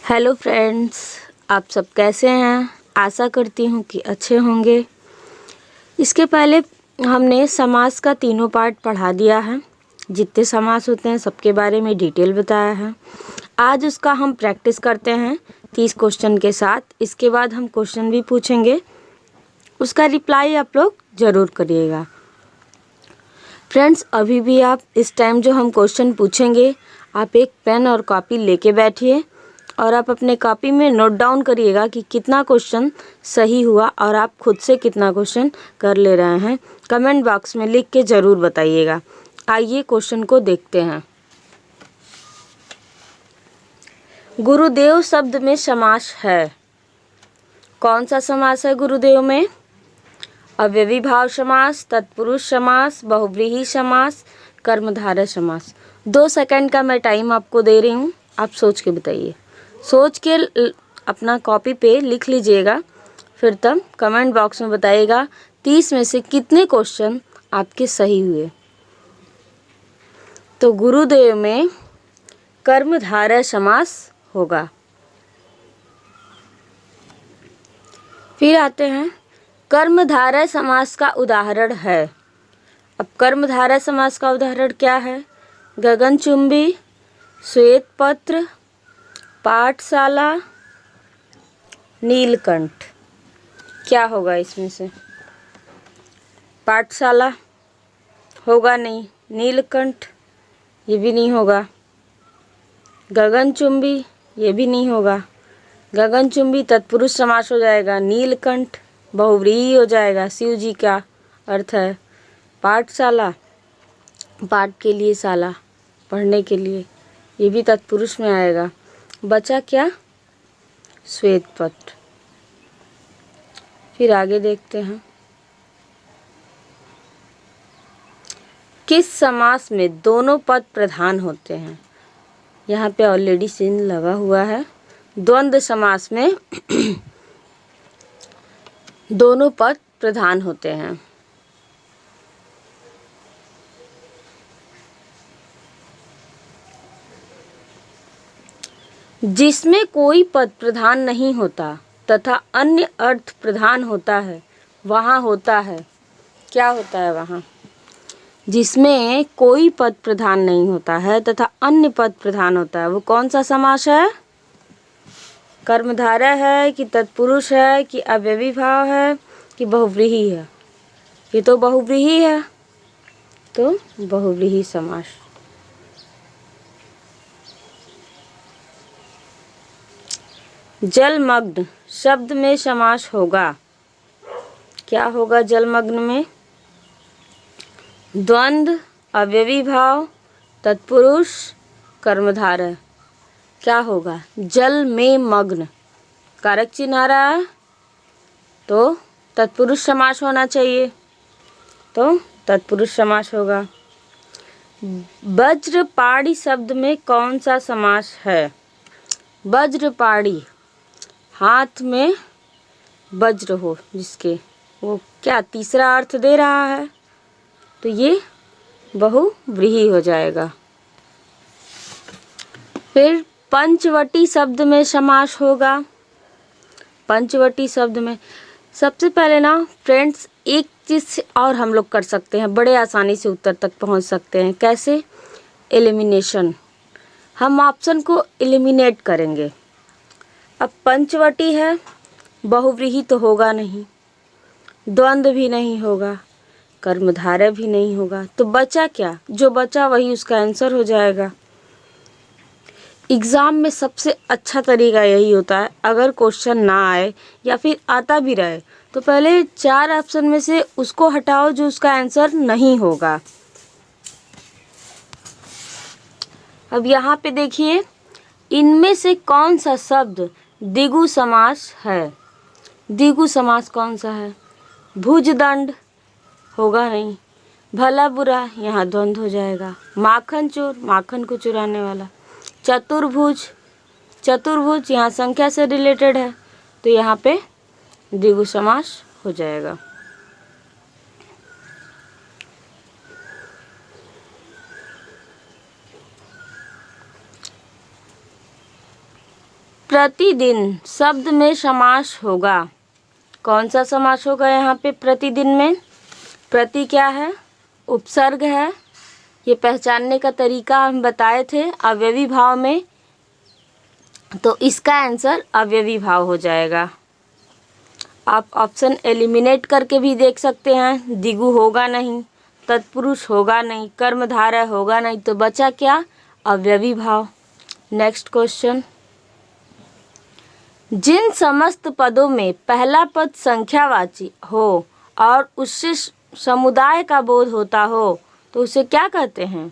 Hello friends, आप सब कैसे हैं। आशा करती हूँ कि अच्छे होंगे। इसके पहले हमने समास का तीनों पार्ट पढ़ा दिया है। जितने समास होते हैं सबके बारे में डिटेल बताया है। आज उसका हम प्रैक्टिस करते हैं 30 क्वेश्चन के साथ। इसके बाद हम क्वेश्चन भी पूछेंगे, उसका रिप्लाई आप लोग ज़रूर करिएगा। फ्रेंड्स, अभी भी आप इस टाइम जो हम क्वेश्चन पूछेंगे, आप एक पेन और कॉपी लेके बैठिए और आप अपने कॉपी में नोट डाउन करिएगा कि कितना क्वेश्चन सही हुआ और आप खुद से कितना क्वेश्चन कर ले रहे हैं। कमेंट बॉक्स में लिख के ज़रूर बताइएगा। आइए क्वेश्चन को देखते हैं। गुरुदेव शब्द में समास है। कौन सा समास है गुरुदेव में? अव्ययी भाव समास, तत्पुरुष समास, बहुव्रीहि समास, कर्मधारय समास। 2 सेकंड का मैं टाइम आपको दे रही हूँ, आप सोच के बताइए। सोच के अपना कॉपी पे लिख लीजिएगा, फिर तब कमेंट बॉक्स में बताइएगा 30 में से कितने क्वेश्चन आपके सही हुए। तो गुरुदेव में कर्मधारय समास होगा। फिर आते हैं, कर्मधारय समास का उदाहरण है। अब कर्मधारय समास का उदाहरण क्या है? गगनचुंबी, श्वेतपत्र, पाठशाला, नीलकंठ। क्या होगा इसमें से? पाठशाला होगा नहीं, नीलकंठ ये भी नहीं होगा, गगनचुंबी ये भी नहीं होगा। गगनचुंबी तत्पुरुष समास हो जाएगा, नीलकंठ बहुव्रीहि हो जाएगा, शिव जी का अर्थ है। पाठशाला, पाठ के लिए शाला, पढ़ने के लिए, ये भी तत्पुरुष में आएगा। बचा क्या? श्वेतपत्र। फिर आगे देखते हैं, किस समास में दोनों पद प्रधान होते हैं? यहाँ पे ऑलरेडी चिन्ह लगा हुआ है। द्वंद्व समास में दोनों पद प्रधान होते हैं। जिसमें कोई पद प्रधान नहीं होता तथा अन्य अर्थ प्रधान होता है, वहाँ होता है। क्या होता है वहाँ? जिसमें कोई पद प्रधान नहीं होता है तथा अन्य पद प्रधान होता है, वो कौन सा समास है? कर्मधारय है कि तत्पुरुष है कि अव्ययी भाव है कि बहुव्रीहि है? ये तो बहुव्रीहि है, तो बहुव्रीहि समास। जलमग्न शब्द में समास होगा। क्या होगा जलमग्न में? द्वंद्व, अव्ययी भाव, तत्पुरुष, कर्मधारय। क्या होगा? जल में मग्न, कारक चिन्ह आ रहा है तो तत्पुरुष समास होना चाहिए, तो तत्पुरुष समास होगा। वज्रपाणी शब्द में कौन सा समास है? वज्रपाणी, हाथ में वज्र हो जिसके, वो क्या तीसरा अर्थ दे रहा है, तो ये बहुव्रीहि हो जाएगा। फिर पंचवटी शब्द में समास होगा। पंचवटी शब्द में सबसे पहले ना फ्रेंड्स, एक चीज़ और हम लोग कर सकते हैं, बड़े आसानी से उत्तर तक पहुंच सकते हैं। कैसे? एलिमिनेशन। हम ऑप्शन को एलिमिनेट करेंगे। अब पंचवटी है, बहुव्रीहि तो होगा नहीं, द्वंद्व भी नहीं होगा, कर्मधारय भी नहीं होगा, तो बचा क्या? जो बचा वही उसका आंसर हो जाएगा। एग्ज़ाम में सबसे अच्छा तरीका यही होता है, अगर क्वेश्चन ना आए या फिर आता भी रहे तो पहले 4 ऑप्शन में से उसको हटाओ जो उसका आंसर नहीं होगा। अब यहाँ पे देखिए, इनमें से कौन सा शब्द द्विगु समास है? द्विगु समास कौन सा है? भुजदंड होगा नहीं, भला बुरा यहाँ द्वंद्व हो जाएगा, माखन चोर, माखन को चुराने वाला, चतुर्भुज, चतुर्भुज यहाँ संख्या से रिलेटेड है, तो यहाँ पे द्विगु समास हो जाएगा। प्रतिदिन शब्द में समास होगा। कौन सा समास होगा यहाँ पे प्रतिदिन में? प्रति क्या है? उपसर्ग है। ये पहचानने का तरीका हम बताए थे अवयवी भाव में, तो इसका आंसर अवयवी भाव हो जाएगा। आप ऑप्शन एलिमिनेट करके भी देख सकते हैं। दिगु होगा नहीं, तत्पुरुष होगा नहीं, कर्मधारय होगा नहीं, तो बचा क्या? अवयवी भाव। नेक्स्ट क्वेश्चन, जिन समस्त पदों में पहला पद संख्यावाची हो और उससे समुदाय का बोध होता हो तो उसे क्या कहते हैं?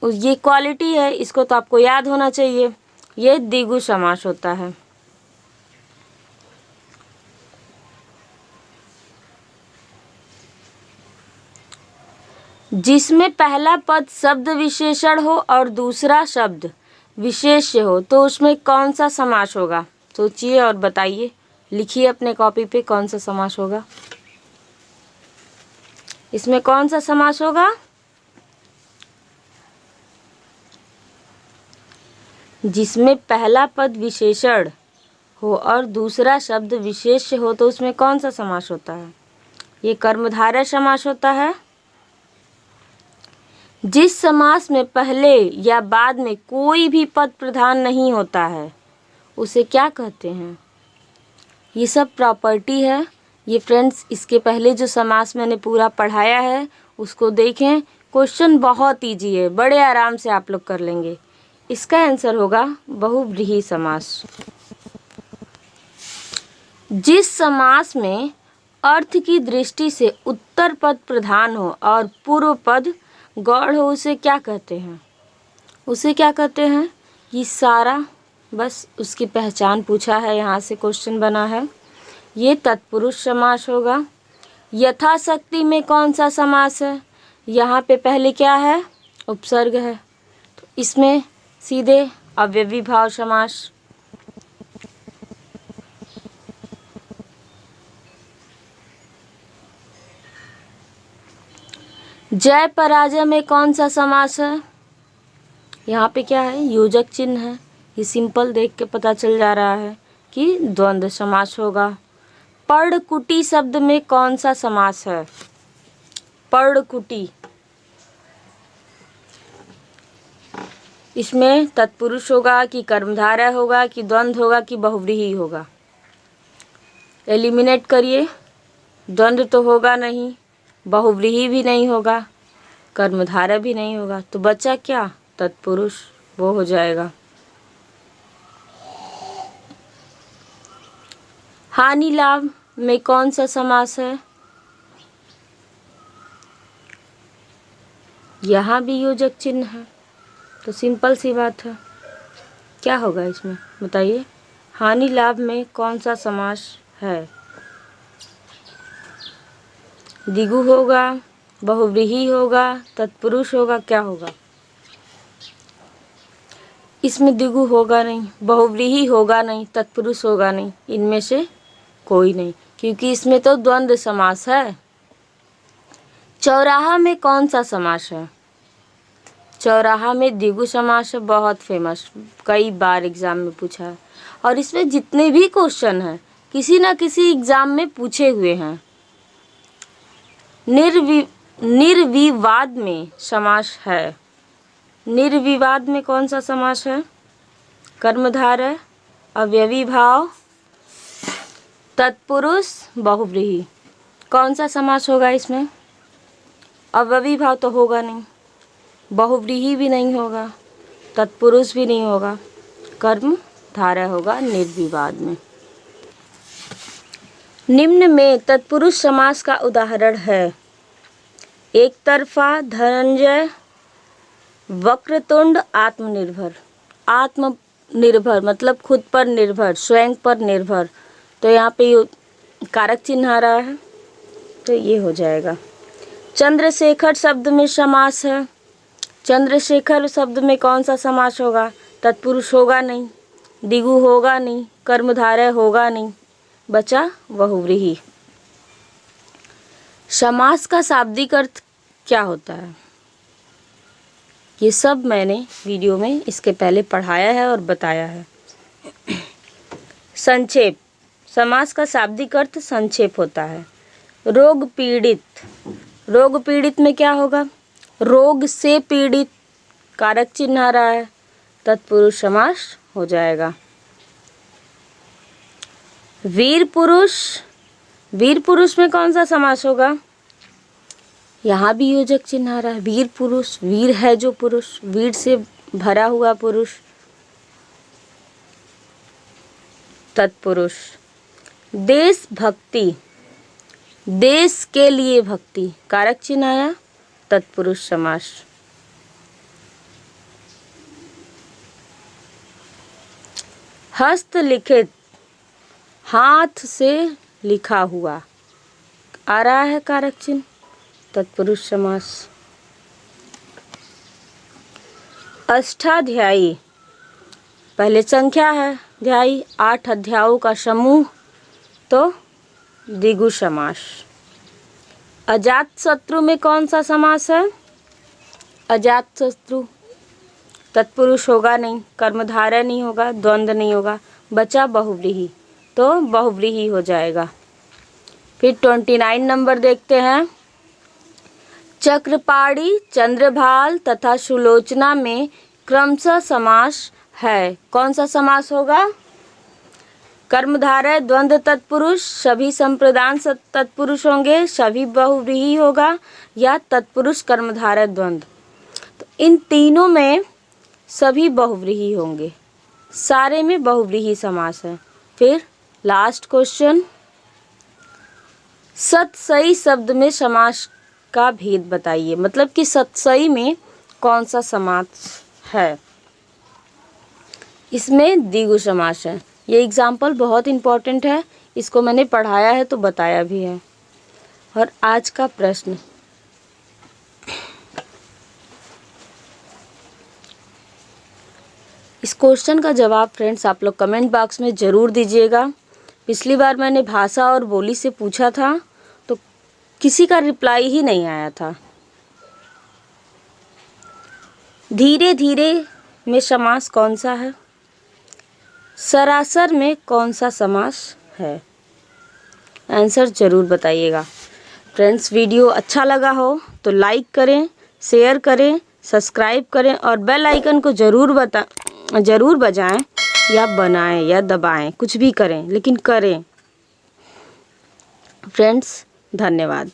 ये क्वालिटी है, इसको तो आपको याद होना चाहिए। ये द्विगु समास होता है। जिसमें पहला पद शब्द विशेषण हो और दूसरा शब्द विशेष्य हो तो उसमें कौन सा समास होगा? सोचिए और बताइए, लिखिए अपने कॉपी पे कौन सा समास होगा। इसमें कौन सा समास होगा? जिसमें पहला पद विशेषण हो और दूसरा शब्द विशेष्य हो तो उसमें कौन सा समास होता है? ये कर्मधारय समास होता है। जिस समास में पहले या बाद में कोई भी पद प्रधान नहीं होता है उसे क्या कहते हैं? ये सब प्रॉपर्टी है। ये फ्रेंड्स, इसके पहले जो समास मैंने पूरा पढ़ाया है उसको देखें। क्वेश्चन बहुत ईजी है, बड़े आराम से आप लोग कर लेंगे। इसका आंसर होगा बहुव्रीहि समास। जिस समास में अर्थ की दृष्टि से उत्तर पद प्रधान हो और पूर्व पद गौड़ हो उसे क्या कहते हैं? उसे क्या कहते हैं? ये सारा बस उसकी पहचान पूछा है, यहाँ से क्वेश्चन बना है। ये तत्पुरुष समास होगा। यथाशक्ति में कौन सा समास है? यहाँ पे पहले क्या है? उपसर्ग है, तो इसमें सीधे अव्ययी भाव समास। जय पराजय में कौन सा समास है? यहाँ पे क्या है? योजक चिन्ह है। ये सिंपल देख के पता चल जा रहा है कि द्वंद्व समास होगा। पर्णकुटी शब्द में कौन सा समास है? पर्णकुटी, इसमें तत्पुरुष होगा कि कर्मधारय होगा कि द्वंद्व होगा कि बहुव्रीहि होगा? एलिमिनेट करिए। द्वंद्व तो होगा नहीं, बहुव्रीहि भी नहीं होगा, कर्मधारय भी नहीं होगा, तो बचा क्या? तत्पुरुष, वो हो जाएगा। हानि लाभ में कौन सा समास है? यहाँ भी योजक चिन्ह है, तो सिंपल सी बात है। क्या होगा इसमें बताइए? हानि लाभ में कौन सा समास है? द्विगु होगा, बहुव्रीहि होगा, तत्पुरुष होगा, क्या होगा? इसमें द्विगु होगा नहीं, बहुव्रीहि होगा नहीं, तत्पुरुष होगा नहीं, इनमें से कोई नहीं, क्योंकि इसमें तो द्वंद्व समास है। चौराहा में कौन सा समास है? चौराहा में द्विगु समास है, बहुत फेमस, कई बार एग्जाम में पूछा है, और इसमें जितने भी क्वेश्चन हैं किसी ना किसी एग्जाम में पूछे हुए हैं। निर्विवाद में समास है। निर्विवाद में कौन सा समास है? कर्मधारय, अव्ययी भाव, तत्पुरुष, बहुव्रीहि। कौन सा समास होगा इसमें? अव्ययी भाव तो होगा नहीं, बहुव्रीहि भी नहीं होगा, तत्पुरुष भी नहीं होगा, कर्मधारय होगा निर्विवाद में। निम्न में तत्पुरुष समास का उदाहरण है। एक तरफा, धनंजय, वक्रतुंड, आत्मनिर्भर। आत्मनिर्भर मतलब खुद पर निर्भर, स्वयं पर निर्भर, तो यहाँ पे कारक चिन्ह आ रहा है, तो ये हो जाएगा। चंद्रशेखर शब्द में समास है। चंद्रशेखर शब्द में कौन सा समास होगा? तत्पुरुष होगा नहीं, द्विगु होगा नहीं, कर्मधारय होगा नहीं, बचा बहुव्रीहि। समास का शाब्दिक अर्थ क्या होता है? ये सब मैंने वीडियो में इसके पहले पढ़ाया है और बताया है। संक्षेप, समास का शाब्दिक अर्थ संक्षेप होता है। रोग पीड़ित, रोग पीड़ित में क्या होगा? रोग से पीड़ित, कारक चिन्ह आ रहा है, तत्पुरुष समास हो जाएगा। वीर पुरुष, वीर पुरुष में कौन सा समास होगा? यहाँ भी योजक चिन्ह आ रहा है। वीर पुरुष, वीर है जो पुरुष, वीर से भरा हुआ पुरुष, तत्पुरुष। देशभक्ति, देश के लिए भक्ति, कारक चिन्ह आया, तत्पुरुष समास। हस्तलिखित, हाथ से लिखा हुआ, आ रहा है कारक चिन्ह, तत्पुरुष समास। अष्टाध्यायी, पहले संख्या है, अध्यायी 8 अध्यायों का समूह, तो द्विगु समास। अजात शत्रु में कौन सा समास है? अजात शत्रु, तत्पुरुष होगा नहीं, कर्मधारय नहीं होगा, द्वंद्व नहीं होगा, बचा बहुव्रीहि, तो बहुव्रीहि हो जाएगा। फिर 29 नंबर देखते हैं। चक्रपाणी, चंद्रभाल तथा सुलोचना में क्रमशः समास है, कौन सा समास होगा? कर्मधारय द्वंद्व तत्पुरुष, सभी संप्रदान तत्पुरुष होंगे, सभी बहुव्रीहि होगा, या तत्पुरुष कर्मधारय द्वंद्व। तो इन तीनों में सभी बहुव्रीहि होंगे, सारे में बहुव्रीहि समास है। फिर लास्ट क्वेश्चन, सतसई शब्द में समास का भेद बताइए, मतलब कि सतसई में कौन सा समास है? इसमें द्विगु समास है। ये एग्जाम्पल बहुत इम्पोर्टेंट है, इसको मैंने पढ़ाया है तो बताया भी है। और आज का प्रश्न, इस क्वेश्चन का जवाब फ्रेंड्स आप लोग कमेंट बॉक्स में ज़रूर दीजिएगा। पिछली बार मैंने भाषा और बोली से पूछा था तो किसी का रिप्लाई ही नहीं आया था। धीरे धीरे में समास कौन सा है? सरासर में कौन सा समास है? आंसर ज़रूर बताइएगा। फ्रेंड्स, वीडियो अच्छा लगा हो तो लाइक करें, शेयर करें, सब्सक्राइब करें और बेल आइकन को ज़रूर बजाएं या बनाएं या दबाएं, कुछ भी करें लेकिन करें। फ्रेंड्स, धन्यवाद।